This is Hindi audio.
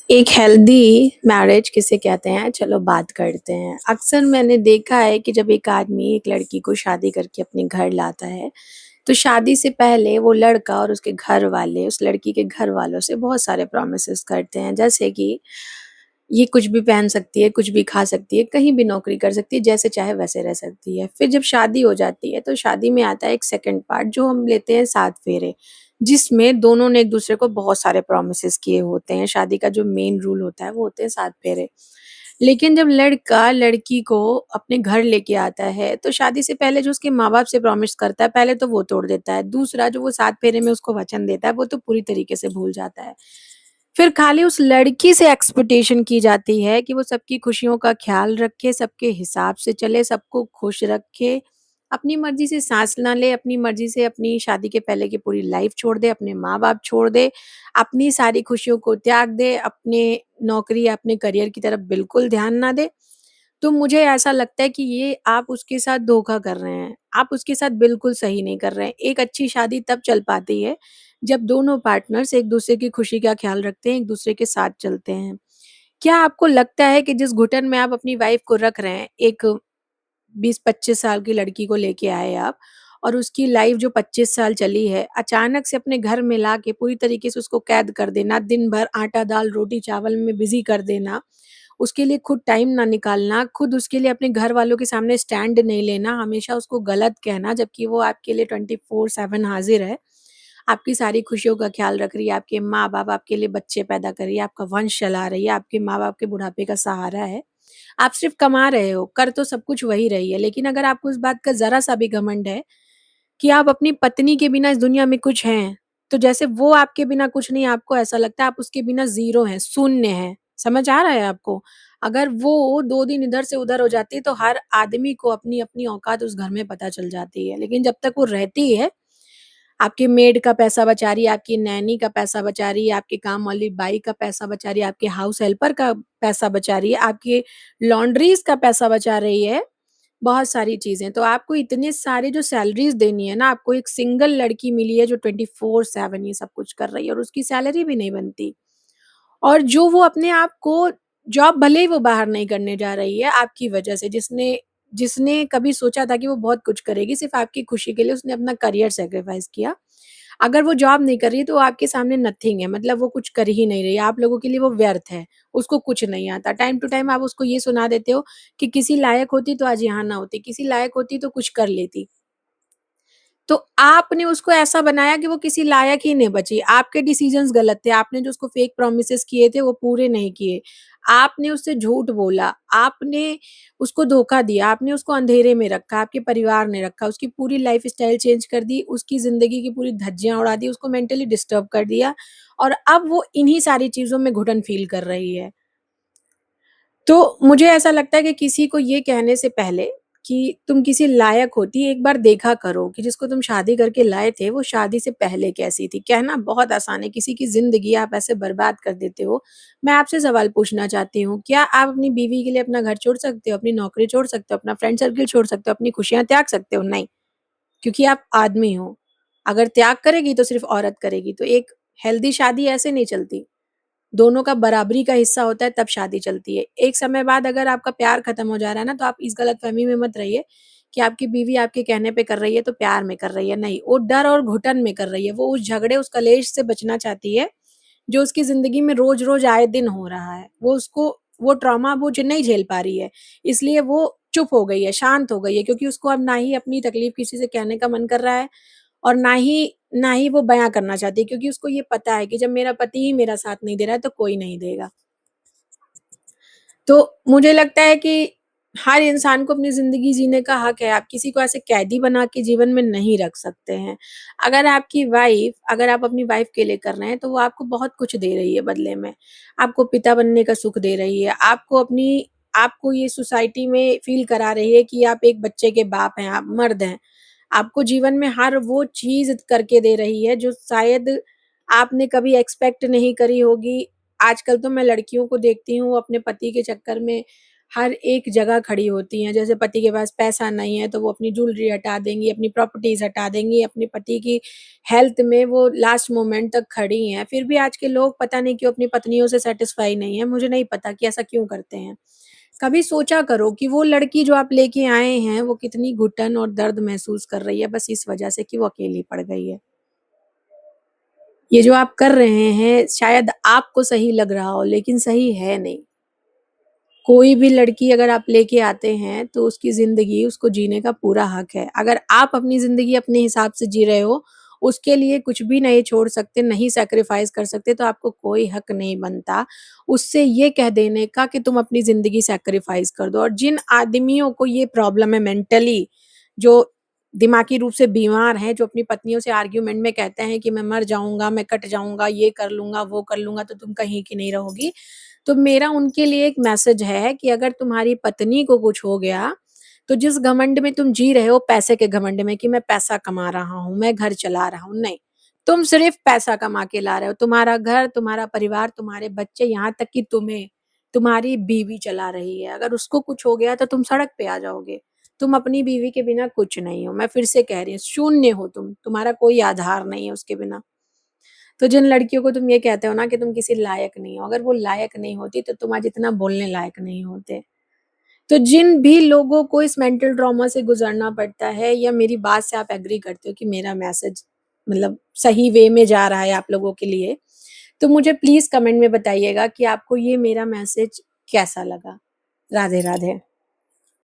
एक हेल्दी मैरिज किसे कहते हैं चलो बात करते हैं। अक्सर मैंने देखा है कि जब एक आदमी एक लड़की को शादी करके अपने घर लाता है, तो शादी से पहले वो लड़का और उसके घर वाले उस लड़की के घर वालों से बहुत सारे प्रॉमिसेस करते हैं। जैसे कि ये कुछ भी पहन सकती है, कुछ भी खा सकती है, कहीं भी नौकरी कर सकती है, जैसे चाहे वैसे रह सकती है। फिर जब शादी हो जाती है, तो शादी में आता है एक सेकंड पार्ट जो हम लेते हैं 7 फेरे, जिसमें दोनों ने एक-दूसरे को बहुत सारे प्रॉमिसेस किए होते हैं। शादी का जो मेन रूल होता है, वो होते हैं 7 फेरे। लेकिन जब लड़का लड़की को अपने घर लेके आता है, तो शादी से पहले जो उसके माँ-बाप से प्रॉमिस करता है, पहले तो वो तोड़ देता है। दूसरा जो वो 7 फेरे में उसको वचन देता है, वो तो पूरी तरीके से भूल जाता है। फिर खाली उस लड़की से एक्सपेक्टेशन की जाती है कि वो सबकी खुशियों का ख़्याल रखे, सबके हिसाब से चले, सबको खुश रखे, अपनी मर्ज़ी से साँस ना ले, अपनी मर्ज़ी से अपनी शादी के पहले की पूरी लाइफ़ छोड़ दे, अपने माँ-बाप छोड़ दे, अपनी सारी खुशियों को त्याग दे, अपने नौकरी या अपने करियर की तरफ बिल्कुल ध्यान ना दे। तो मुझे ऐसा लगता है कि ये आप उसके साथ धोखा कर रहे हैं। आप उसके साथ बिल्कुल सही नहीं कर रहे हैं। एक अच्छी शादी तब चल पाती है, जब दोनों पार्टनर्स एक-दूसरे की खुशी का ख़्याल रखते हैं, एक-दूसरे के साथ चलते हैं। क्या आपको लगता है कि जिस घुटन में आप अपनी वाइफ़ को रख रहे हैं, एक 20-25 साल की लड़की को लेके आए आप और उसकी लाइफ़ जो 25 साल चली है, अचानक से अपने घर में लाके पूरी तरीके से उसको कैद कर देना, दिन भर आटा, दाल, रोटी, चावल में बिज़ी कर देना, उसके लिए खुद टाइम ना निकालना, खुद उसके लिए अपने घर वालों के सामने स्टैंड नहीं लेना, हमेशा उसको गलत कहना जबकि वो आपके लिए 24/7 हाज़िर है। आपकी सारी खुशियों का ख़्याल रख रही है, आपके माँ-बाप आपके लिए बच्चे पैदा कर रही है, आपका वंश चला रही है, आपके माँ-बाप के बुढ़ापे का सहारा है। आप सिर्फ़ कमा रहे हो, कर तो सब कुछ वही रही है, लेकिन अगर आपको इस बात का ज़रा-सा भी घमंड है कि आप अपनी पत्नी के बिना इस दुनिया में कुछ हैं, तो जैसे वो आपके बिना कुछ नहीं, आपको ऐसा लगता है आप उसके बिना ज़ीरो हैं, शून्य हैं। समझ आ रहा है आपको? अगर वो 2 दिन इधर से उधर हो जाती है, तो हर आदमी को अपनी-अपनी औकात उस घर में पता चल जाती है। लेकिन जब तक वो रहती है, आपके मेड का पैसा बचा रही है, आपकी नैनी का पैसा बचा रही है, आपके काम वाली बाई का पैसा बचा रही है, आपके हाउस हेल्पर का पैसा बचा रही है, आपके लॉन्ड्रीज़ का पैसा बचा रही है, बहुत सारी चीज़ें। तो आपको इतने सारे जो सैलरीज़ देनी है ना, आपको एक सिंगल लड़की मिली है जो 24/7 ये सब कुछ कर रही है और उसकी सैलरी भी नहीं बनती। और जो वो अपने आप को जॉब भले ही वो बाहर नहीं करने जा रही है आपकी वजह से, जिसने जिसने कभी सोचा था कि वो बहुत कुछ करेगी, सिर्फ़ आपकी खुशी के लिए उसने अपना करियर सैक्रिफ़ाइस किया। अगर वो जॉब नहीं कर रही है तो वो आपके सामने नथिंग है, मतलब वो कुछ कर ही नहीं रही है, आप लोगों के लिए वो व्यर्थ है, उसको कुछ नहीं आता। टाइम टू टाइम आप उसको ये सुना देते हो कि किसी लायक होती तो आज यहाँ ना होती, किसी लायक होती तो कुछ कर लेती। तो आपने उसको ऐसा बनाया कि वो किसी लायक ही नहीं बची। आपके डिसीज़न्स गलत थे। आपने जो उसको फेक प्रॉमिसेस किए थे वो पूरे नहीं किए। आपने उससे झूठ बोला, आपने उसको धोखा दिया, आपने उसको अंधेरे में रखा, आपके परिवार ने रखा, उसकी पूरी लाइफ़स्टाइल चेंज कर दी, उसकी ज़िंदगी की पूरी धज्जियाँ उड़ा दी, उसको मेंटली डिस्टर्ब कर दिया और अब वो इन्हीं सारी चीज़ों में घुटन फ़ील कर रही है। तो मुझे ऐसा लगता है कि किसी को ये कहने से पहले कि तुम किसी लायक होती, एक बार देखा करो कि जिसको तुम शादी करके लाए थे, वो शादी से पहले कैसी थी। कहना बहुत आसान है, किसी की ज़िंदगी आप ऐसे बर्बाद कर देते हो। मैं आपसे सवाल पूछना चाहती हूँ, क्या आप अपनी बीवी के लिए अपना घर छोड़ सकते हो, अपनी नौकरी छोड़ सकते हो, अपना फ्रेंड सर्किल छोड़ सकते हो, अपनी खुशियाँ त्याग सकते हो? नहीं, क्योंकि आप आदमी हो। अगर त्याग करेगी तो सिर्फ़ औरत करेगी। तो एक हेल्दी शादी ऐसे नहीं चलती। दोनों का बराबरी का हिस्सा होता है तब शादी चलती है। एक समय बाद अगर आपका प्यार खत्म हो जा रहा है ना, तो आप इस गलतफ़हमी में मत रहिए कि आपकी बीवी आपके कहने पे कर रही है तो प्यार में कर रही है, नहीं, वो डर और घुटन में कर रही है। वो उस झगड़े, उस कलेश से बचना चाहती है, जो उसकी ज़िंदगी में रोज़-रोज़ आए दिन हो रहा है। वो ट्रॉमा वो जो नहीं झेल पा रही है, इसलिए वो चुप हो गई है, शांत हो गई है क्योंकि उसको अब ना ही अपनी तकलीफ़ किसी से कहने का मन कर रहा है और ना ही वो बयाँ करना चाहती है क्योंकि उसको ये पता है कि जब मेरा पति ही मेरा साथ नहीं दे रहा है तो कोई नहीं देगा। तो मुझे लगता है कि हर इंसान को अपनी ज़िंदगी जीने का हक है, आप किसी को ऐसे कैदी बना के जीवन में नहीं रख सकते हैं। अगर आप अपनी वाइफ़ के लिए कर रहे हैं तो वो आपको बहुत कुछ दे रही है बदले में। आपको पिता बनने का सुख दे रही है, आपको ये सोसाइटी में फ़ील करा रही है कि आप एक बच्चे के बाप हैं, आप मर्द हैं। आपको जीवन में हर वो चीज़ करके दे रही है जो शायद आपने कभी एक्सपेक्ट नहीं करी होगी। आजकल तो मैं लड़कियों को देखती हूँ अपने पति के चक्कर में हर एक जगह खड़ी होती हैं। जैसे पति के पास पैसा नहीं है तो वो अपनी ज्वेलरी हटा देंगी, अपनी प्रॉपर्टीज़ हटा देंगी, अपने पति की हेल्थ में वो लास्ट मोमेंट तक खड़ी हैं। फिर भी आज के लोग पता नहीं क्यों अपनी पत्नियों से सैटिस्फाई नहीं है, मुझे नहीं पता कि ऐसा क्यों करते हैं। कभी सोचा करो कि वो लड़की जो आप लेके आए हैं, वो कितनी घुटन और दर्द महसूस कर रही है बस इस वजह से कि वो अकेली पड़ गई है। ये जो आप कर रहे हैं शायद आपको सही लग रहा हो लेकिन सही है नहीं। कोई भी लड़की अगर आप लेके आते हैं तो उसकी ज़िंदगी उसको जीने का पूरा हक है। अगर आप अपनी ज़िंदगी अपने हिसाब से जी रहे हो, उसके लिए कुछ भी नहीं छोड़ सकते, नहीं सैक्रिफ़ाइस कर सकते तो आपको कोई हक नहीं बनता उससे ये कह देने का कि तुम अपनी ज़िंदगी सैक्रिफ़ाइस कर दो। और जिन आदमियों को ये प्रॉब्लम है मेंटली, जो दिमागी रूप से बीमार हैं, जो अपनी पत्नियों से आर्ग्यूमेंट में कहते हैं कि मैं मर जाऊँगा, मैं कट जाऊँगा, ये कर लूँगा, वो कर लूँगा तो तुम कहीं की नहीं रहोगी। तो मेरा उनके लिए एक मैसेज है कि अगर तुम्हारी पत्नी को कुछ हो गया, तो जिस घमंड में तुम जी रहे हो पैसे के घमंड में कि मैं पैसा कमा रहा हूँ, मैं घर चला रहा हूँ, नहीं। तुम सिर्फ़ पैसा कमा के ला रहे हो। तुम्हारा घर, तुम्हारा परिवार, तुम्हारे बच्चे, यहाँ तक कि तुम्हें, तुम्हारी बीवी चला रही है। अगर उसको कुछ हो गया तो तुम सड़क पे आ जाओगे। तुम अपनी बीवी के बिना कुछ नहीं हो। मैं फिर से कह रही हूँ, शून्य हो तुम। तुम्हारा कोई आधार नहीं है उसके बिना। तो जिन लड़कियों को तुम ये कहते हो ना कि तुम किसी लायक नहीं हो, अगर वो लायक नहीं होती तो तुम आज इतना बोलने लायक नहीं होते। तो जिन भी लोगों को इस मेंटल ट्रॉमा से गुज़रना पड़ता है या मेरी बात से आप एग्री करते हो कि मेरा मैसेज मतलब सही वे में जा रहा है आप लोगों के लिए, तो मुझे प्लीज़ कमेंट में बताइएगा कि आपको ये मेरा मैसेज कैसा लगा? राधे, राधे।